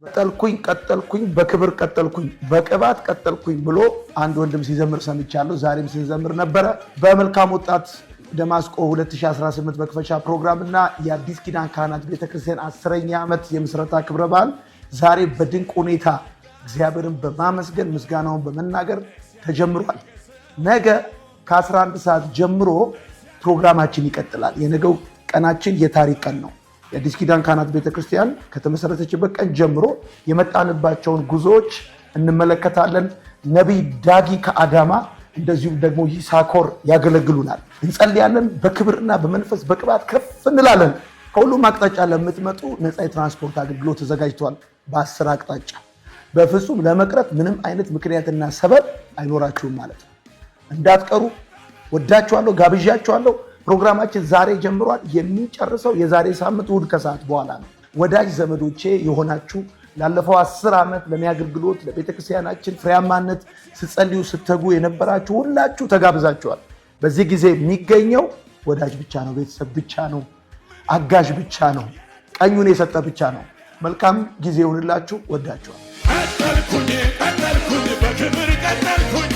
ቀጠልኩኝ በክብር ቀጠልኩኝ በቅባት ቀጠልኩኝ ብሎ አንድ ወንድም ሲዘምር ሰምቻለሁ። ዛሬም ሲዘምር ነበረ። በመልካም ወጣት ደማስቆ 2018 መክፈቻ ፕሮግራም እና የአዲስ ኪዳን ካህናት ቤተክርስቲያን 10ኛ ዓመት የምስረታ ክብረ በዓል ዛሬ በድንቅ ሁኔታ እግዚአብሔርን በማመስገን ምስጋናውን በመናገር ተጀምሯል። ነገ ከ11 ሰዓት ጀምሮ ፕሮግራማችን ይቀጥላል። የነገው ቀናችን የታሪክ ቀን ነው። የአዲስ ኪዳን ካህናት ቤተክርስቲያን ከተመሰረተችበት ቀን ጀምሮ የመጣንባቸውን ጉዞዎች እንመለከታለን። ነቢይ ዳጊ ከአዳማ እንደዚሁም ደግሞ ይሳኮር ያገለግሉናል። እንጸልያለን። በክብርና በመንፈስ በቅባት ከፍ እንላለን። ከሁሉም አቅጣጫ ለምትመጡ ነፃ የትራንስፖርት አገልግሎት ተዘጋጅቷል። በ10 አቅጣጫ በፍጹም ለመቅረት ምንም አይነት ምክንያትና ሰበብ አይኖራችሁም ማለት ነው። እንዳትቀሩ። ወዳችኋለሁ፣ ጋብዣችኋለሁ። ፕሮግራማችን ዛሬ ጀምሯል። የሚጨርሰው የዛሬ ሳምንት እሑድ ከሰዓት በኋላ ነው። ወዳጅ ዘመዶቼ የሆናችሁ ላለፈው 10 ዓመት ለኔ አገልግሎት ለቤተክርስቲያናችን ፍሬያማነት ስትጸልዩ ስትተጉ የነበራችሁ ሁላችሁ ተጋብዛችኋል። በዚህ ጊዜ የሚገኘው ወዳጅ ብቻ ነው፣ ቤተሰብ ብቻ ነው፣ አጋዥ ብቻ ነው፣ ቀኙን የሰጠ ብቻ ነው። መልካም ጊዜ ይሁንላችሁ። ወዳችኋል። ቀጠልኩኝ በክብር ቀጠልኩኝ